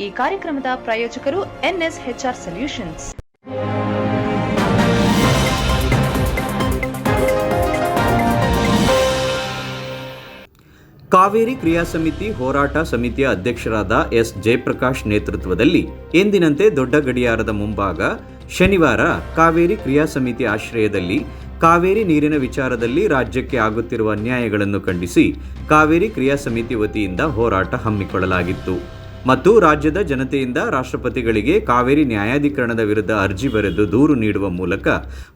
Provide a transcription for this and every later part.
ಈ ಕಾರ್ಯಕ್ರಮದ ಪ್ರಾಯೋಜಕರು NSHR ಸೊಲ್ಯೂಷನ್ಸ್. ಕಾವೇರಿ ಕ್ರಿಯಾ ಸಮಿತಿ ಹೋರಾಟ ಸಮಿತಿಯ ಅಧ್ಯಕ್ಷರಾದ ಎಸ್ ಜಯಪ್ರಕಾಶ್ ನೇತೃತ್ವದಲ್ಲಿ ಎಂದಿನಂತೆ ದೊಡ್ಡ ಗಡಿಯಾರದ ಮುಂಭಾಗ ಶನಿವಾರ ಕಾವೇರಿ ಕ್ರಿಯಾ ಸಮಿತಿ ಆಶ್ರಯದಲ್ಲಿ ಕಾವೇರಿ ನೀರಿನ ವಿಚಾರದಲ್ಲಿ ರಾಜ್ಯಕ್ಕೆ ಆಗುತ್ತಿರುವ ಅನ್ಯಾಯಗಳನ್ನು ಖಂಡಿಸಿ ಕಾವೇರಿ ಕ್ರಿಯಾ ಸಮಿತಿ ವತಿಯಿಂದ ಹೋರಾಟ ಹಮ್ಮಿಕೊಳ್ಳಲಾಗಿತ್ತು ಮತ್ತು ರಾಜ್ಯದ ಜನತೆಯಿಂದ ರಾಷ್ಟ್ರಪತಿಗಳಿಗೆ ಕಾವೇರಿ ನ್ಯಾಯಾಧಿಕರಣದ ವಿರುದ್ಧ ಅರ್ಜಿ ಬರೆದು ದೂರು ನೀಡುವ ಮೂಲಕ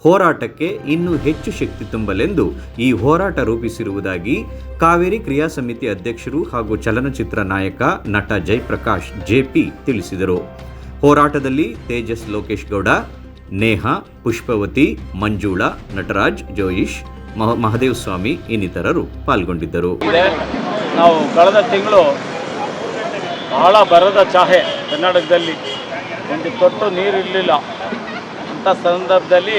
ಹೋರಾಟಕ್ಕೆ ಇನ್ನೂ ಹೆಚ್ಚು ಶಕ್ತಿ ತುಂಬಲೆಂದು ಈ ಹೋರಾಟ ರೂಪಿಸಿರುವುದಾಗಿ ಕಾವೇರಿ ಕ್ರಿಯಾ ಸಮಿತಿ ಅಧ್ಯಕ್ಷರು ಹಾಗೂ ಚಲನಚಿತ್ರ ನಾಯಕ ನಟ ಜಯಪ್ರಕಾಶ್ ಜೆಪಿ ತಿಳಿಸಿದರು. ಹೋರಾಟದಲ್ಲಿ ತೇಜಸ್ ಲೋಕೇಶ್ ಗೌಡ, ನೇಹಾ, ಪುಷ್ಪವತಿ, ಮಂಜುಳಾ, ನಟರಾಜ್, ಜೋಯಿಶ್, ಮಹದೇವ್ ಸ್ವಾಮಿ ಇನ್ನಿತರರು ಪಾಲ್ಗೊಂಡಿದ್ದರು. ನಾವು ಕಳೆದ ತಿಂಗಳು ಬಹಳ ಬರದ ಚಾಹೆ ಕರ್ನಾಟಕದಲ್ಲಿ ಒಂದು ತೊಟ್ಟು ನೀರು ಇರಲಿಲ್ಲ ಅಂಥ ಸಂದರ್ಭದಲ್ಲಿ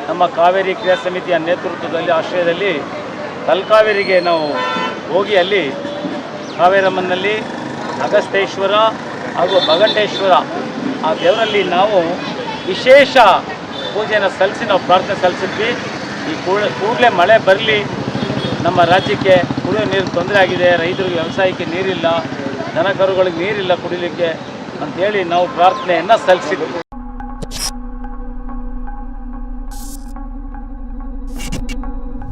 ನಮ್ಮ ಕಾವೇರಿ ಕ್ರಿಯಾ ಸಮಿತಿಯ ನೇತೃತ್ವದಲ್ಲಿ ಆಶ್ರಯದಲ್ಲಿ ತಲಕಾವೇರಿಗೆ ನಾವು ಹೋಗಿ ಅಲ್ಲಿ ಕಾವೇರಮ್ಮನಲ್ಲಿ ಅಗಸ್ತೇಶ್ವರ ಹಾಗೂ ಭಗಂಡೇಶ್ವರ ಆ ದೇವರಲ್ಲಿ ನಾವು ವಿಶೇಷ ಪೂಜೆಯನ್ನು ಸಲ್ಲಿಸಿ ನಾವು ಪ್ರಾರ್ಥನೆ ಸಲ್ಲಿಸಿದ್ವಿ. ಈ ಕೂಡಲೇ ಮಳೆ ಬರಲಿ, ನಮ್ಮ ರಾಜ್ಯಕ್ಕೆ ಕುಡಿಯೋ ನೀರು ತೊಂದರೆ ಆಗಿದೆ, ರೈತರಿಗೆ ವ್ಯವಸಾಯಕ್ಕೆ ನೀರಿಲ್ಲ, ದನ ಕರುಗಳಿಗೆ ನೀರಿಲ್ಲ ಕುಡಿಲಿಕ್ಕೆ ಅಂಥೇಳಿ ನಾವು ಪ್ರಾರ್ಥನೆಯನ್ನು ಸಲ್ಲಿಸಿದ್ವಿ.